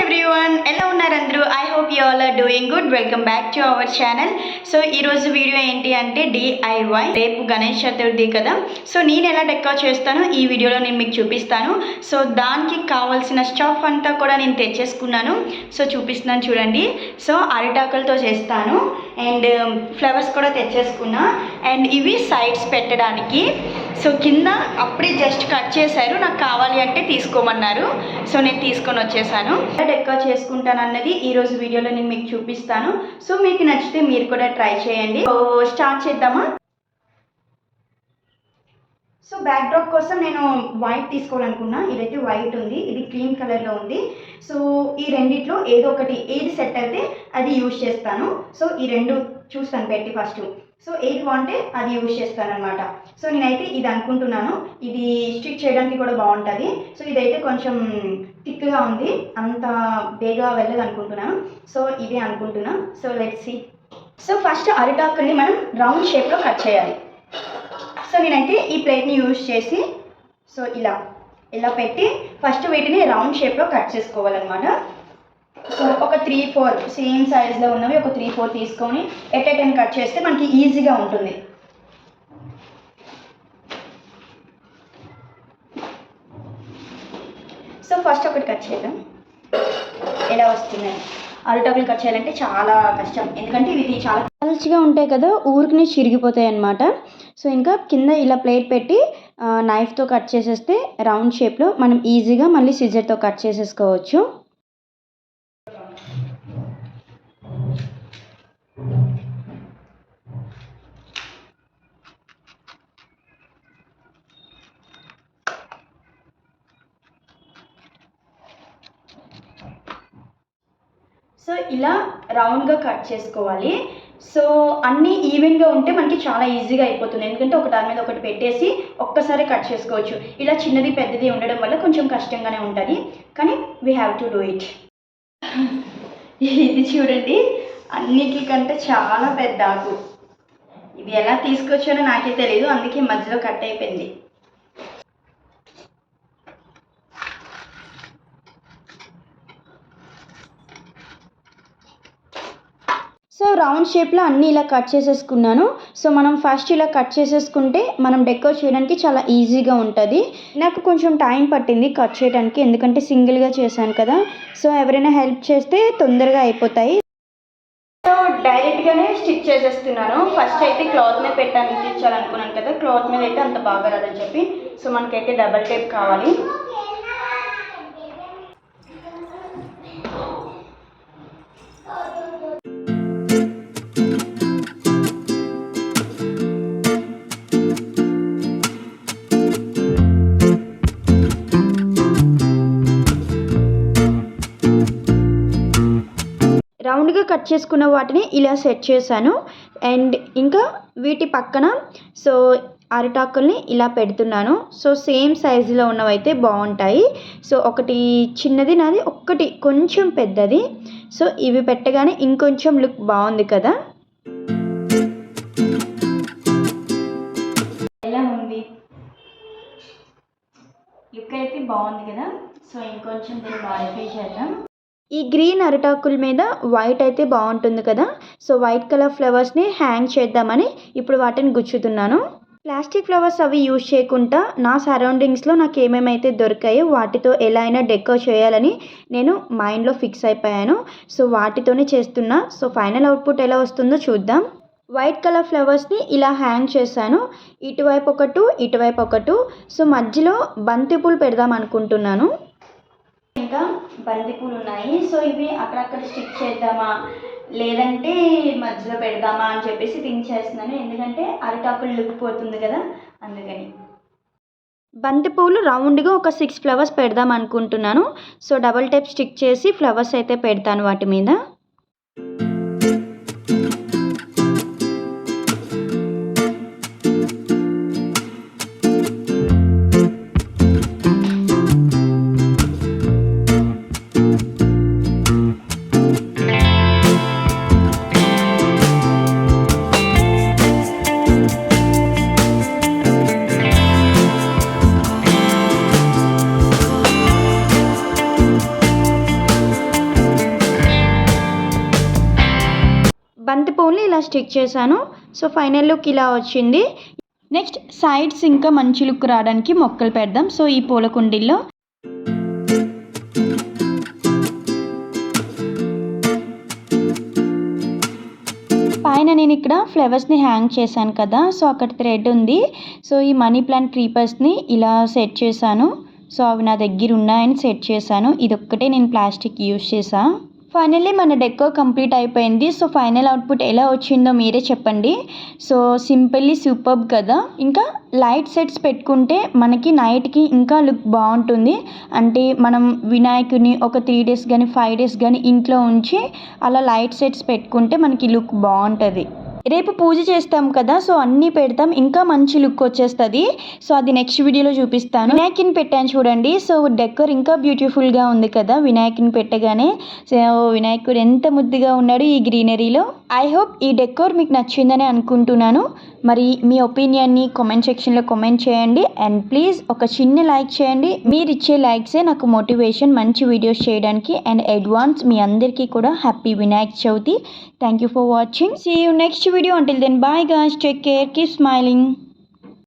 Everyone, ఎలా ఉన్నారు అందరూ? I hope you all are doing good. Welcome back to our channel. So ఈరోజు వీడియో ఏంటి అంటే DIY. రేపు గణేష్ చతుర్థి కదా, సో నేను ఎలా డెకరేట్ చేస్తానో ఈ వీడియోలో నేను మీకు చూపిస్తాను. సో దానికి కావాల్సిన స్టఫ్ అంతా కూడా నేను తెచ్చేసుకున్నాను. సో చూపిస్తున్నాను చూడండి. సో అరిటాకులతో చేస్తాను అండ్ ఫ్లవర్స్ కూడా తెచ్చేసుకున్నా. అండ్ ఇవి సైడ్స్ పెట్టడానికి. సో కింద అప్పుడే జస్ట్ కట్ చేశారు, నాకు కావాలి అంటే తీసుకోమన్నారు. సో నేను తీసుకొని వచ్చేసాను. డెకరేట్ చేసుకుంటాను అన్నది ఈరోజు వీడియోలో నేను మీకు చూపిస్తాను. సో మీకు నచ్చితే మీరు కూడా ట్రై చేయండి. సో స్టార్ట్ చేద్దామా? సో బ్యాక్ డ్రాప్ కోసం నేను వైట్ తీసుకోవాలనుకున్నా. ఇదైతే వైట్ ఉంది, ఇది క్రీమ్ కలర్లో ఉంది. సో ఈ రెండిట్లో ఏదో ఒకటి, ఏది సెట్ అయితే అది యూజ్ చేస్తాను. సో ఈ రెండు చూస్తాను పెట్టి ఫస్ట్. సో ఏది బాగుంటే అది యూజ్ చేస్తాను అనమాట. సో నేనైతే ఇది అనుకుంటున్నాను, ఇది స్టిక్ చేయడానికి కూడా బాగుంటుంది. సో ఇదైతే కొంచెం థిక్గా ఉంది, అంత బేగా వెళ్ళదు అనుకుంటున్నాను. సో ఇదే అనుకుంటున్నా. So let's see. So first అరిటాకుల్ని మనం రౌండ్ షేప్లో కట్ చేయాలి. సో నేనైతే ఈ ప్లేట్ని యూజ్ చేసి సో ఇలా పెట్టి ఫస్ట్ వీటిని రౌండ్ షేప్లో కట్ చేసుకోవాలన్నమాట. సో ఒక 3-4 సేమ్ సైజ్లో ఉన్నవి ఒక 3-4 తీసుకొని ఎట్ ఏ టైం కట్ చేస్తే మనకి ఈజీగా ఉంటుంది. సో ఫస్ట్ ఒకటి కట్ చేద్దాం. ఎలా వస్తుందని. అరిటాకులు కట్ చేయాలంటే చాలా కష్టం, ఎందుకంటే ఇవి చాలా పల్చగా ఉంటాయి కదా, ఊరికి చిరిగిపోతాయి అన్నమాట. సో ఇంకా కింద ఇలా ప్లేట్ పెట్టి నైఫ్తో కట్ చేసేస్తే రౌండ్ షేప్లో మనం ఈజీగా మళ్ళీ సిజర్తో కట్ చేసేసుకోవచ్చు. సో ఇలా రౌండ్గా కట్ చేసుకోవాలి. సో అన్నీ ఈవెన్గా ఉంటే మనకి చాలా ఈజీగా అయిపోతుంది, ఎందుకంటే ఒక దాని మీద ఒకటి పెట్టేసి ఒక్కసారి కట్ చేసుకోవచ్చు. ఇలా చిన్నది పెద్దది ఉండడం వల్ల కొంచెం కష్టంగానే ఉంటుంది, కానీ we have to do it. ఇది చూడండి, అన్నిటికంటే చాలా పెద్ద ఆకు. ఇది ఎలా తీసుకొచ్చానో నాకే తెలియదు, అందుకే మధ్యలో కట్ అయిపోయింది. సో రౌండ్ షేప్లో అన్నీ ఇలా కట్ చేసేసుకున్నాను. సో మనం ఫస్ట్ ఇలా కట్ చేసేసుకుంటే మనం డెకరేట్ చేయడానికి చాలా ఈజీగా ఉంటుంది. నాకు కొంచెం టైం పట్టింది కట్ చేయడానికి, ఎందుకంటే సింగిల్గా చేశాను కదా. సో ఎవరైనా హెల్ప్ చేస్తే తొందరగా అయిపోతాయి. సో డైరెక్ట్గానే స్టిచ్ చేసేస్తున్నాను. ఫస్ట్ అయితే క్లాత్ మీద పెట్టడానికి తెచ్చాలనుకున్నాను కదా, క్లాత్ మీద అయితే అంత బాగా రాదని చెప్పి. సో మనకైతే డబల్ టేప్ కావాలి. రౌండ్గా కట్ చేసుకున్న వాటిని ఇలా సెట్ చేశాను. అండ్ ఇంకా వీటి పక్కన సో అరిటాకుల్ని ఇలా పెడుతున్నాను. సో సేమ్ సైజులో ఉన్నవైతే బాగుంటాయి. సో ఒకటి చిన్నది నాది, ఒక్కటి కొంచెం పెద్దది. సో ఇవి పెట్టగానే ఇంకొంచెం లుక్ బాగుంది కదా. ఎలా ఉంది లుక్? అయితే బాగుంది కదా. సో ఇంకొంచెం దీన్ని మాడిఫై చేద్దాం. ఈ గ్రీన్ అరిటాకుల మీద వైట్ అయితే బాగుంటుంది కదా. సో వైట్ కలర్ ఫ్లవర్స్ని హ్యాంగ్ చేద్దామని ఇప్పుడు వాటిని గుచ్చుతున్నాను. ప్లాస్టిక్ ఫ్లవర్స్ అవి యూజ్ చేయకుండా నా సరౌండింగ్స్లో నాకు ఏమేమైతే దొరికాయో వాటితో ఎలా అయినా డెకరేట్ చేయాలని నేను మైండ్లో ఫిక్స్ అయిపోయాను. సో వాటితోనే చేస్తున్నా. సో ఫైనల్ అవుట్పుట్ ఎలా వస్తుందో చూద్దాం. వైట్ కలర్ ఫ్లవర్స్ని ఇలా హ్యాంగ్ చేశాను. ఇటువైపు ఒకటి, ఇటువైపు ఒకటి. సో మధ్యలో బంతిపూలు పెడదాం అనుకుంటున్నాను. ఇంకా బంతిపూలు ఉన్నాయి. సో ఇవి అక్కడక్కడ స్టిక్ చేద్దామా లేదంటే మధ్యలో పెడదామా అని చెప్పేసి థింక్ చేస్తున్నాను, ఎందుకంటే అరిటాకులు లుక్ పోతుంది కదా, అందుకని. బంతిపూలు రౌండ్గా ఒక 6 ఫ్లవర్స్ పెడదాం అనుకుంటున్నాను. సో డబల్ టేప్ స్టిక్ చేసి ఫ్లవర్స్ అయితే పెడతాను వాటి మీద. బంతి పువ్వుని ఇలా స్టిక్ చేశాను. సో ఫైనల్ లుక్ ఇలా వచ్చింది. నెక్స్ట్ సైడ్స్ ఇంకా మంచి లుక్ రావడానికి మొక్కలు పెడదాం. సో ఈ పూల కుండీల్లో పైన నేను ఇక్కడ ఫ్లవర్స్ని హ్యాంగ్ చేశాను కదా, సో అక్కడ థ్రెడ్ ఉంది. సో ఈ మనీ ప్లాంట్ క్రీపర్స్ని ఇలా సెట్ చేశాను. సో అవి నా దగ్గర ఉన్నాయని సెట్ చేశాను. ఇదొక్కటే నేను ప్లాస్టిక్ యూజ్ చేశాను. ఫైనల్లీ మన డెకో కంప్లీట్ అయిపోయింది. సో ఫైనల్ అవుట్పుట్ ఎలా వచ్చిందో మీరే చెప్పండి. సో సింపుల్లీ సూపర్బ్ కదా. ఇంకా లైట్ సెట్స్ పెట్టుకుంటే మనకి నైట్కి ఇంకా లుక్ బాగుంటుంది. అంటే మనం వినాయకుడిని ఒక 3 days కానీ 5 days కానీ ఇంట్లో ఉంచి అలా లైట్ సెట్స్ పెట్టుకుంటే మనకి లుక్ బాగుంటుంది. రేపు పూజ చేస్తాం కదా, సో అన్నీ పెడతాం, ఇంకా మంచి లుక్ వచ్చేస్తుంది. సో అది నెక్స్ట్ వీడియోలో చూపిస్తాను. వినాయకుని పెట్టాను చూడండి. సో డెకర్ ఇంకా బ్యూటిఫుల్గా ఉంది కదా వినాయకుని పెట్టగానే. సో వినాయకుడు ఎంత ముద్దుగా ఉన్నాడు ఈ గ్రీనరీలో. ఐ హోప్ ఈ డెకోర్ మీకు నచ్చిందని అనుకుంటున్నాను. మరి మీ ఒపీనియన్ని కామెంట్ సెక్షన్లో కామెంట్ చేయండి. అండ్ ప్లీజ్ ఒక చిన్న లైక్ చేయండి. మీరు ఇచ్చే లైక్సే నాకు మోటివేషన్ మంచి వీడియోస్ చేయడానికి. అండ్ అడ్వాన్స్ మీ అందరికీ కూడా happy Vinayaka Chavithi. Thank you for watching. See you next video. Until then, bye guys, take care, keep smiling.